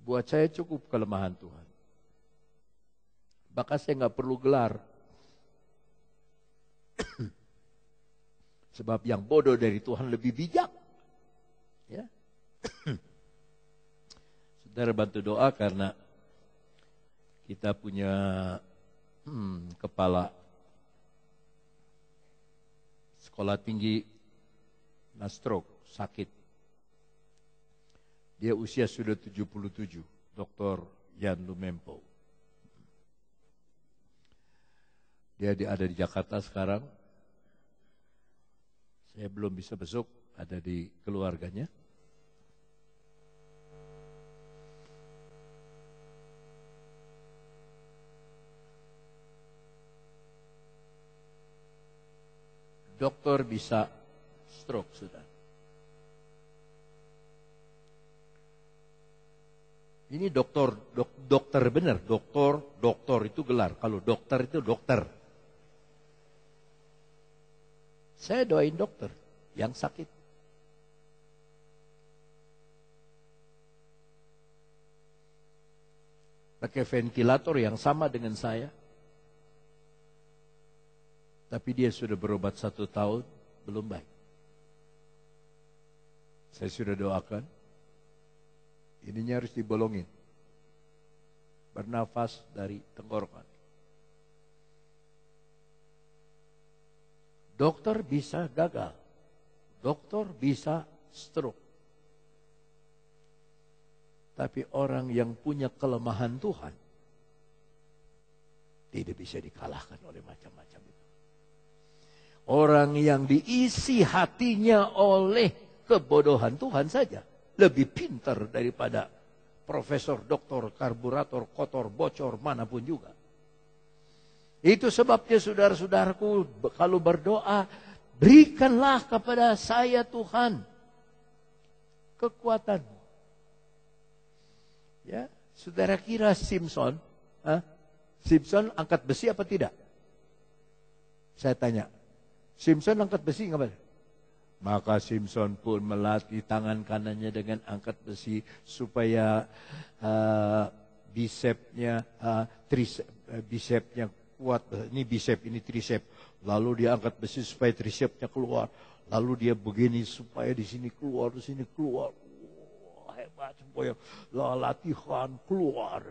Buat saya cukup kelemahan Tuhan. Maka saya nggak perlu gelar. Sebab yang bodoh dari Tuhan lebih bijak. Ya. Saudara bantu doa karena kita punya kepala sekolah tinggi stroke, sakit. Dia usia sudah 77, Dr. Jan Lumempo. Dia ada di Jakarta sekarang. Saya belum bisa besok, ada di keluarganya. Dokter bisa stroke sudah. Ini dokter benar, dokter itu gelar. Kalau dokter itu dokter. Saya doain dokter yang sakit. Pakai ventilator yang sama dengan saya. Tapi dia sudah berobat 1 tahun, belum baik. Saya sudah doakan. Ininya harus dibolongin. Bernafas dari tenggorokan. Dokter bisa gagal. Dokter bisa stroke. Tapi orang yang punya kelemahan Tuhan tidak bisa dikalahkan oleh macam-macam itu. Orang yang diisi hatinya oleh kebodohan Tuhan saja lebih pintar daripada profesor, doktor, karburator, kotor, bocor, manapun juga. Itu sebabnya saudara-saudaraku, kalau berdoa, berikanlah kepada saya Tuhan kekuatan. Ya, saudara kira Simpson angkat besi apa tidak? Saya tanya, Simpson angkat besi nggak? Maka Simpson pun melatih tangan kanannya dengan angkat besi supaya bisepnya kuat. Ini bisep, ini trisep. Lalu dia angkat besi supaya trisepnya keluar. Lalu dia begini supaya di sini keluar, di sini keluar. Wah, hebat supaya latihan keluar.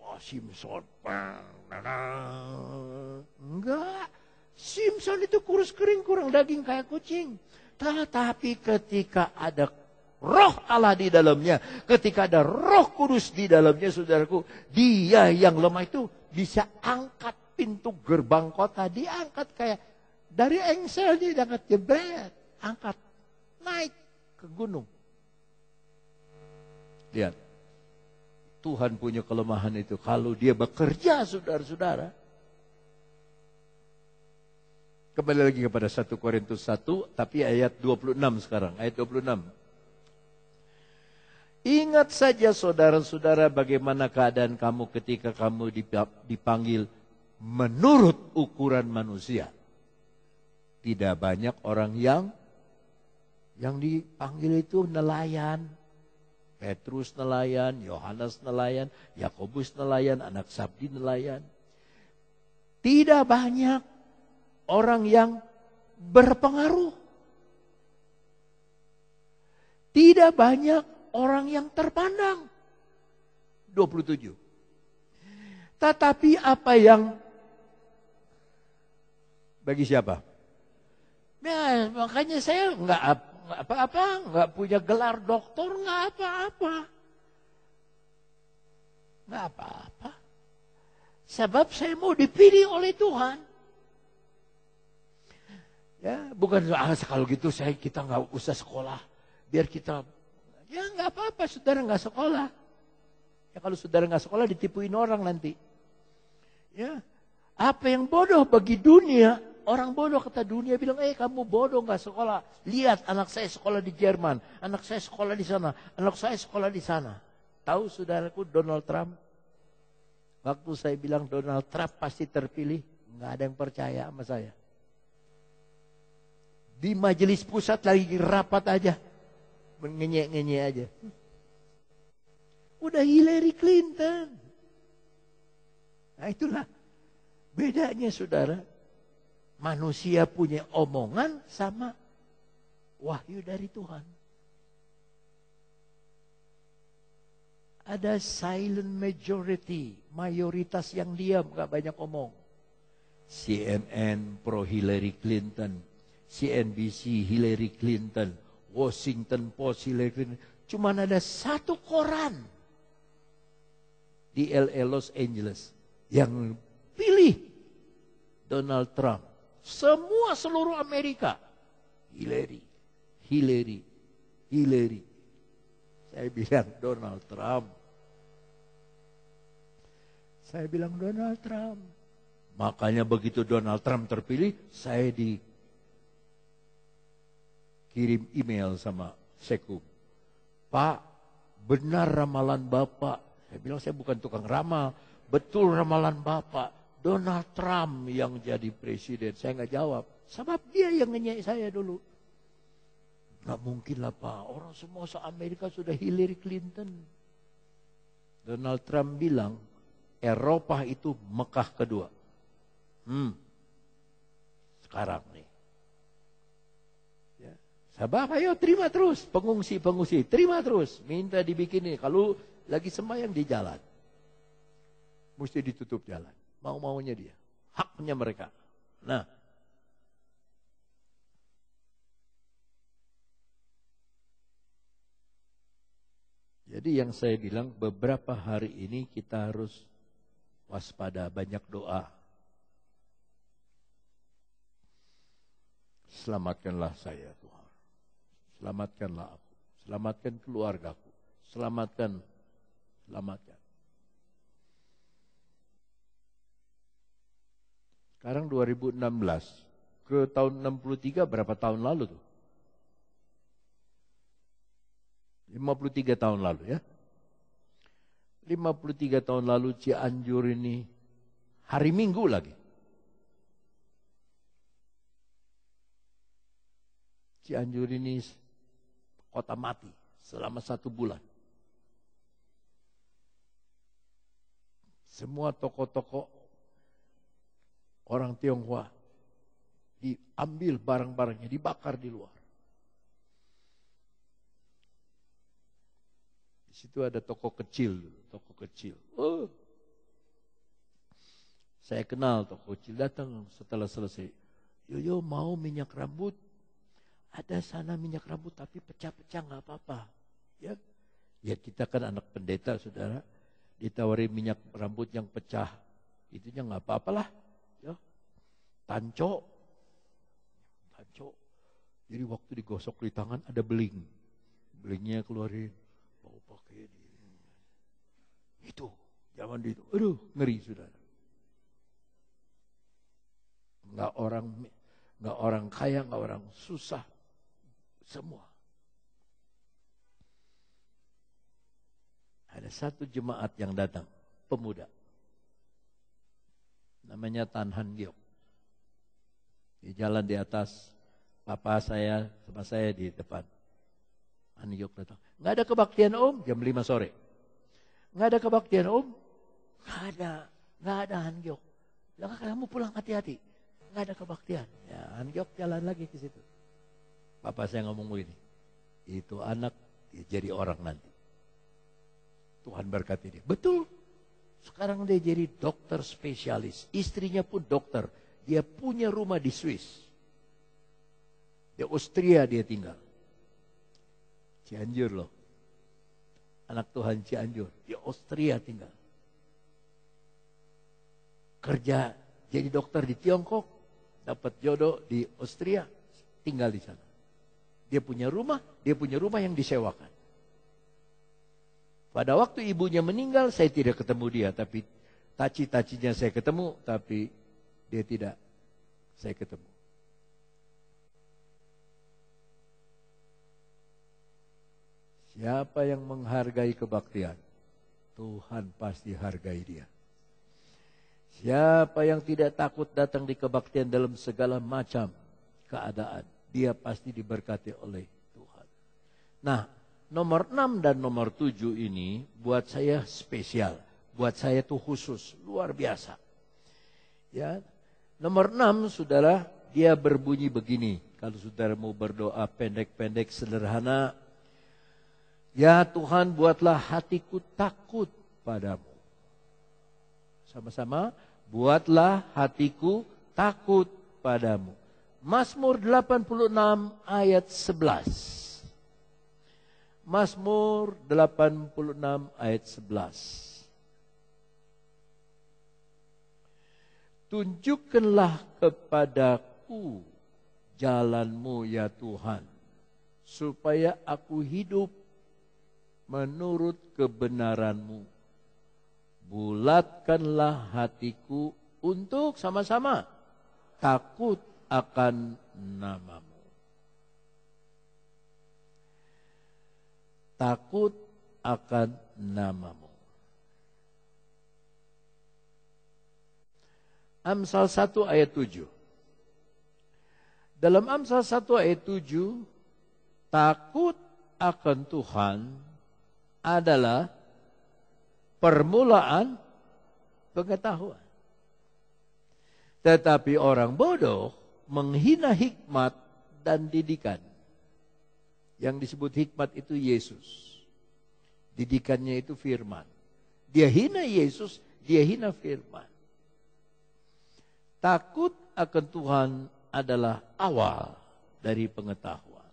Wah, Simpson. Enggak. Simpson itu kurus kering, kurang daging kayak kucing. Tetapi ketika ada roh Allah di dalamnya, ketika ada Roh Kudus di dalamnya, saudaraku, dia yang lemah itu bisa angkat pintu gerbang kota, diangkat kayak dari engsel, dia diangkat jebret, angkat, naik ke gunung. Lihat, Tuhan punya kelemahan itu. Kalau dia bekerja, saudara-saudara, kembali lagi kepada 1 Korintus 1, tapi ayat 26 sekarang. Ayat 26. Ingat saja saudara-saudara bagaimana keadaan kamu ketika kamu dipanggil menurut ukuran manusia. Tidak banyak orang yang dipanggil itu nelayan. Petrus nelayan, Yohanes nelayan, Yakobus nelayan, anak Sabdi nelayan. Tidak banyak orang yang berpengaruh. Tidak banyak orang yang terpandang. 27. Tetapi apa yang bagi siapa? Ya, makanya saya nggak apa-apa, nggak punya gelar doktor, nggak apa-apa. Nggak apa-apa. Sebab saya mau dipilih oleh Tuhan. Ya, bukan kalau gitu kita nggak usah sekolah, biar kita, ya nggak apa-apa, saudara nggak sekolah. Ya kalau saudara nggak sekolah ditipuin orang nanti. Ya, apa yang bodoh bagi dunia, orang bodoh kata dunia bilang, kamu bodoh nggak sekolah. Lihat anak saya sekolah di Jerman, anak saya sekolah di sana, anak saya sekolah di sana. Tahu saudaraku Donald Trump? Waktu saya bilang Donald Trump pasti terpilih, nggak ada yang percaya sama saya. Di majelis pusat lagi rapat aja. Mengenyek-ngenyek aja. Udah Hillary Clinton. Nah itulah bedanya saudara. Manusia punya omongan sama wahyu dari Tuhan. Ada silent majority, mayoritas yang diam, gak banyak omong. CNN pro Hillary Clinton, CNBC Hillary Clinton, Washington Post Hillary Clinton. Cuman ada satu koran di LA Los Angeles yang pilih Donald Trump. Semua seluruh Amerika Hillary. Saya bilang Donald Trump. Makanya begitu Donald Trump terpilih, saya dikirim email sama Sekum. Pak, benar ramalan Bapak. Saya bilang saya bukan tukang ramal. Betul ramalan Bapak. Donald Trump yang jadi presiden. Saya nggak jawab. Sebab dia yang ngenyek saya dulu. Nggak mungkin lah Pak. Orang semua se-Amerika sudah Hillary Clinton. Donald Trump bilang, Eropa itu Mekah kedua. Sekarang nih. Ya. Sabab ayo terima terus. Pengungsi. Terima terus. Minta dibikinin. Kalau lagi sembahyang di jalan. Mesti ditutup jalan. Mau-maunya dia. Haknya mereka. Nah. Jadi yang saya bilang beberapa hari ini kita harus waspada, banyak doa. Selamatkanlah saya Tuhan. Selamatkanlah aku. Selamatkan keluargaku. Selamatkan. Sekarang 2016. Ke tahun 63 berapa tahun lalu tuh? 53 tahun lalu ya. 53 tahun lalu Cianjur ini hari Minggu lagi. Cianjur ini kota mati selama 1 bulan. Semua toko-toko orang Tionghoa diambil barang-barangnya, dibakar di luar. Di situ ada toko kecil. Oh. Saya kenal toko kecil, datang setelah selesai. Yo mau minyak rambut? Ada sana minyak rambut tapi pecah-pecah nggak apa-apa. Ya kita kan anak pendeta saudara, ditawari minyak rambut yang pecah, itunya nggak apa-apalah. Ya, tanco. Jadi waktu digosok di tangan ada belingnya keluarin, mau pakai itu zaman itu, aduh ngeri saudara. Nggak orang kaya, nggak orang susah. Semua. Ada satu jemaat yang datang, pemuda. Namanya Tan Han Giok. Di jalan di atas, papa saya sama saya di depan. Han Giok datang. Nggak ada kebaktian Om, jam 5 sore. Nggak ada kebaktian Om? Nggak ada Han Giok. Bilang kamu pulang hati-hati. Nggak ada kebaktian. Ya Han Giok jalan lagi ke situ. Papa saya ngomong begini, itu anak dia jadi orang nanti. Tuhan berkati dia. Betul. Sekarang dia jadi dokter spesialis. Istrinya pun dokter. Dia punya rumah di Swiss. Di Austria dia tinggal. Cianjur loh. Anak Tuhan Cianjur. Di Austria tinggal. Kerja jadi dokter di Tiongkok. Dapat jodoh di Austria. Tinggal di sana. Dia punya rumah yang disewakan. Pada waktu ibunya meninggal, saya tidak ketemu dia, tapi taci-tacinya saya ketemu, tapi dia tidak saya ketemu. Siapa yang menghargai kebaktian, Tuhan pasti hargai dia. Siapa yang tidak takut datang di kebaktian dalam segala macam keadaan, dia pasti diberkati oleh Tuhan. Nah, nomor 6 dan nomor 7 ini buat saya spesial. Buat saya itu khusus, luar biasa. Ya, nomor 6, saudara, dia berbunyi begini. Kalau saudara mau berdoa pendek-pendek sederhana. Ya Tuhan, buatlah hatiku takut padamu. Sama-sama, buatlah hatiku takut padamu. Mazmur 86 ayat 11. Mazmur 86 ayat 11. Tunjukkanlah kepadaku jalan-Mu ya Tuhan, supaya aku hidup menurut kebenaran-Mu. Bulatkanlah hatiku untuk sama-sama takut akan nama-Mu. Takut akan nama-Mu. Amsal 1 ayat 7. Dalam Amsal 1 ayat 7, takut akan Tuhan adalah permulaan pengetahuan. Tetapi orang bodoh menghina hikmat dan didikan. Yang disebut hikmat itu Yesus. Didikannya itu firman. Dia hina Yesus, dia hina firman. Takut akan Tuhan adalah awal dari pengetahuan.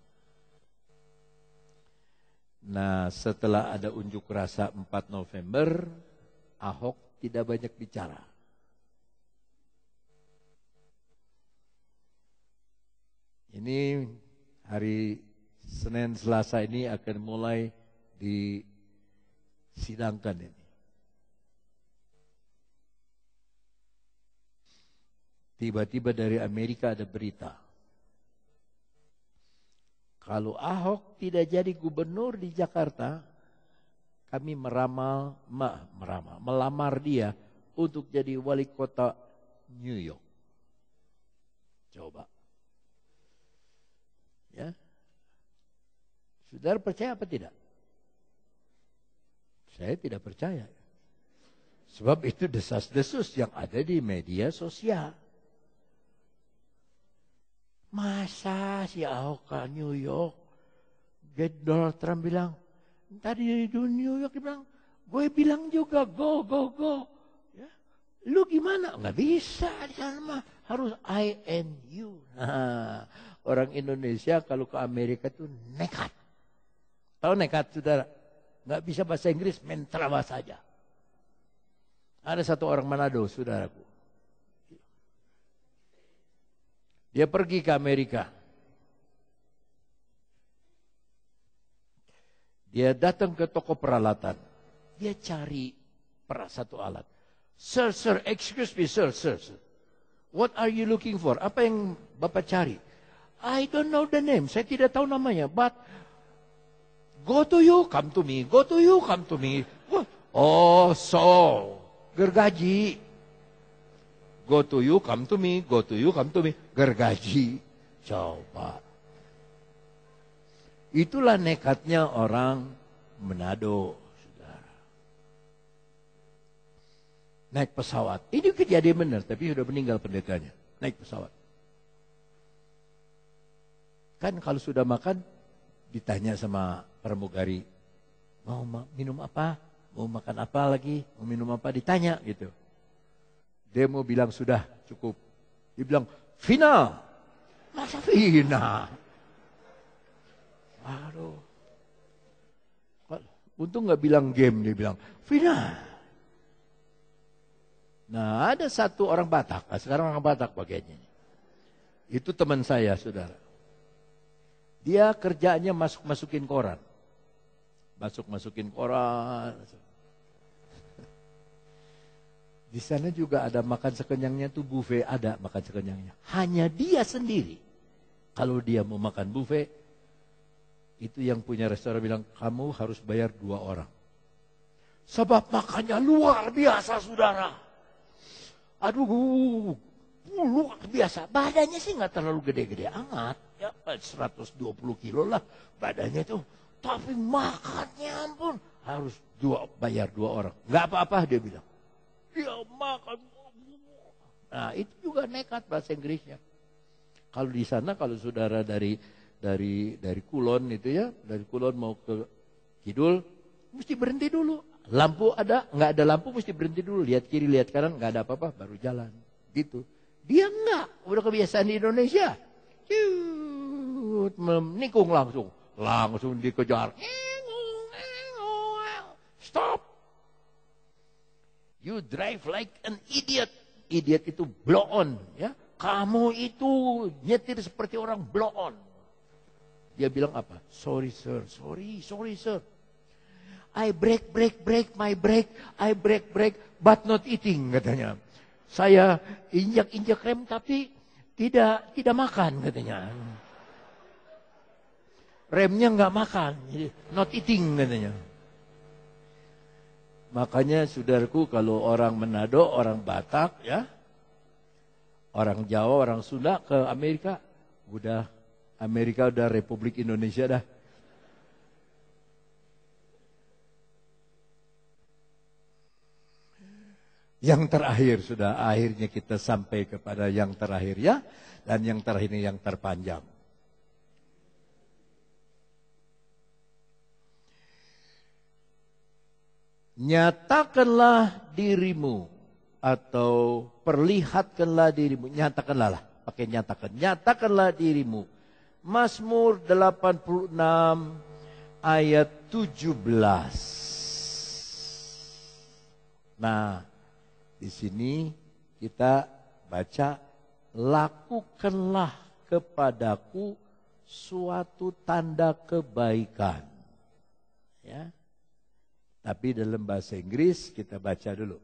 Nah, setelah ada unjuk rasa 4 November, Ahok tidak banyak bicara. Ini hari Senin Selasa ini akan mulai disidangkan ini. Tiba-tiba dari Amerika ada berita. Kalau Ahok tidak jadi gubernur di Jakarta, kami melamar dia untuk jadi wali kota New York. Coba. Ya. Saudara percaya apa tidak? Saya tidak percaya. Sebab itu desas-desus yang ada di media sosial. Masa si Ahok ke New York? Donald Trump bilang, tadi di New York dia bilang, gue bilang juga go. Ya. Lu gimana? Nggak bisa di sana mah, harus I and you. Nah, orang Indonesia kalau ke Amerika itu nekat. Tahu nekat saudara? Nggak bisa bahasa Inggris, main terabas saja. Ada satu orang Manado, saudaraku. Dia pergi ke Amerika. Dia datang ke toko peralatan. Dia cari satu alat. Sir, excuse me, sir. What are you looking for? Apa yang Bapak cari? I don't know the name. Saya tidak tahu namanya. But go to you, come to me. Go to you, come to me. Oh, so gergaji. Go to you, come to me. Go to you, come to me. Gergaji. Coba. Itulah nekatnya orang Manado, saudara. Naik pesawat. Ini kejadian benar, tapi sudah meninggal pendetanya. Naik pesawat. Kan kalau sudah makan, ditanya sama pramugari, mau minum apa? Mau makan apa lagi? Mau minum apa? Ditanya gitu. Dia mau bilang sudah cukup. Dia bilang final. Masa final? Aduh. Untung nggak bilang game, dia bilang final. Nah, ada satu orang Batak. Sekarang orang Batak bagiannya. Itu teman saya, saudara. Dia kerjanya masukin koran. Masukin koran. Di sana juga ada makan sekenyangnya tuh buffet, ada makan sekenyangnya. Hanya dia sendiri. Kalau dia mau makan buffet, itu yang punya restoran bilang, kamu harus bayar 2 orang. Sebab makannya luar biasa, saudara. Aduh, luar biasa. Badannya sih nggak terlalu gede-gede amat. Ya 120 kilo lah badannya tuh. Tapi makannya ampun, harus bayar 2 orang. Nggak apa-apa dia bilang. Dia makan. Nah itu juga nekat bahasa Inggrisnya. Kalau di sana, kalau saudara dari Kulon itu ya, dari Kulon mau ke Kidul, mesti berhenti dulu. Lampu ada, nggak ada lampu mesti berhenti dulu. Lihat kiri, lihat kanan, nggak ada apa-apa, baru jalan. Gitu. Dia enggak, udah kebiasaan di Indonesia. Menikung langsung dikejar. Stop. You drive like an idiot. Idiot itu blow on, ya. Kamu itu nyetir seperti orang blow on. Dia bilang apa? Sorry sir, sorry sir. I brake, my brake. I brake, but not eating, katanya. Saya injak rem tapi tidak makan, katanya. Remnya nggak makan, jadi not eating, katanya. Makanya saudaraku, kalau orang Manado, orang Batak, ya, orang Jawa, orang Sunda ke Amerika, Amerika udah Republik Indonesia dah. Yang terakhir sudah, akhirnya kita sampai kepada yang terakhir ya. Dan yang terakhir ini yang terpanjang. Nyatakanlah dirimu atau perlihatkanlah dirimu. Nyatakanlah lah, pakai nyatakan. Nyatakanlah dirimu. Mazmur 86 ayat 17. Nah, di sini kita baca, lakukanlah kepadaku suatu tanda kebaikan. Ya. Tapi dalam bahasa Inggris kita baca dulu.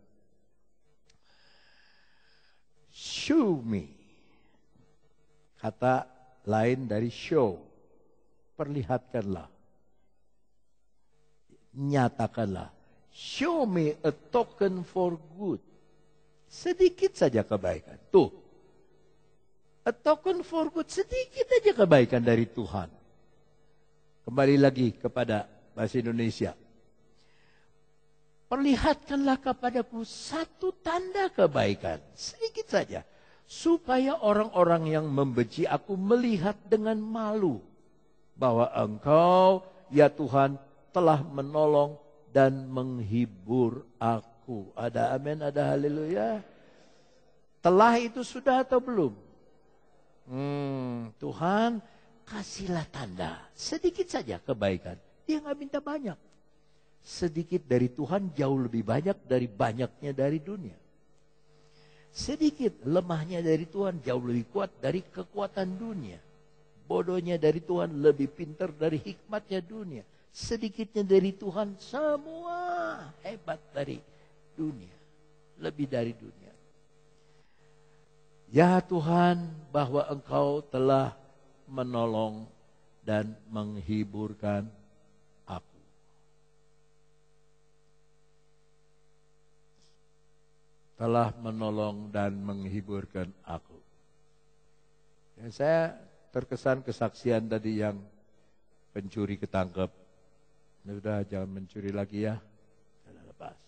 Show me. Kata lain dari show. Perlihatkanlah. Nyatakanlah. Show me a token for good. Sedikit saja kebaikan. Tuh. A token for good. Sedikit saja kebaikan dari Tuhan. Kembali lagi kepada bahasa Indonesia. Perlihatkanlah kepadaku satu tanda kebaikan. Sedikit saja. Supaya orang-orang yang membenci aku melihat dengan malu. Bahwa engkau, ya Tuhan, telah menolong dan menghibur aku. Ada amin, ada haleluya. Telah itu sudah atau belum? Tuhan, kasihlah tanda. Sedikit saja kebaikan. Dia nggak minta banyak. Sedikit dari Tuhan jauh lebih banyak dari banyaknya dari dunia. Sedikit lemahnya dari Tuhan jauh lebih kuat dari kekuatan dunia. Bodohnya dari Tuhan lebih pintar dari hikmatnya dunia. Sedikitnya dari Tuhan semua hebat dari dunia. Lebih dari dunia. Ya Tuhan, bahwa Engkau telah menolong dan menghiburkan aku. Telah menolong dan menghiburkan aku. Ya, saya terkesan kesaksian tadi yang pencuri ketangkep. Sudah, jangan mencuri lagi ya. Sudah lepas.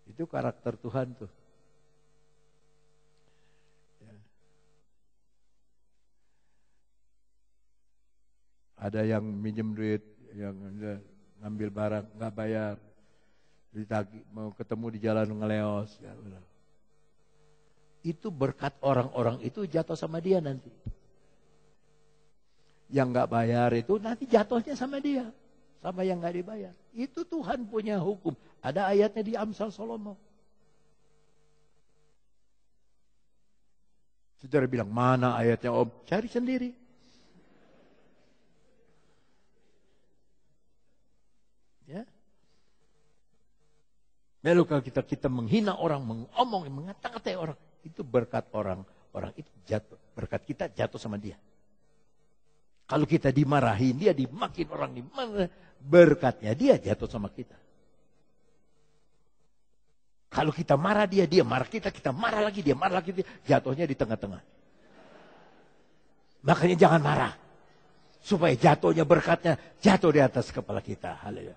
Itu karakter Tuhan tuh. Ya. Ada yang minjem duit, yang ngambil barang, nggak bayar. Ditagih, mau ketemu di jalan ngeleos. Ya, itu berkat orang-orang itu jatuh sama dia nanti. Yang nggak bayar itu nanti jatuhnya sama dia. Sama yang nggak dibayar. Itu Tuhan punya hukum. Ada ayatnya di Amsal Salomo. Saudara bilang, mana ayatnya Om? Cari sendiri. Ya. Lalu kalau kita menghina orang, mengomong, mengata-ngatai orang, itu berkat orang itu jatuh. Berkat kita jatuh sama dia. Kalau kita dimarahin, dia dimakin orang dimana, berkatnya dia jatuh sama kita. Kalau kita marah dia marah kita marah lagi, dia marah lagi, jatuhnya di tengah-tengah. Makanya jangan marah. supaya jatuhnya berkatnya jatuh di atas kepala kita. Haleluya.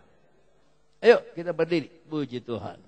Ayo kita berdiri, puji Tuhan.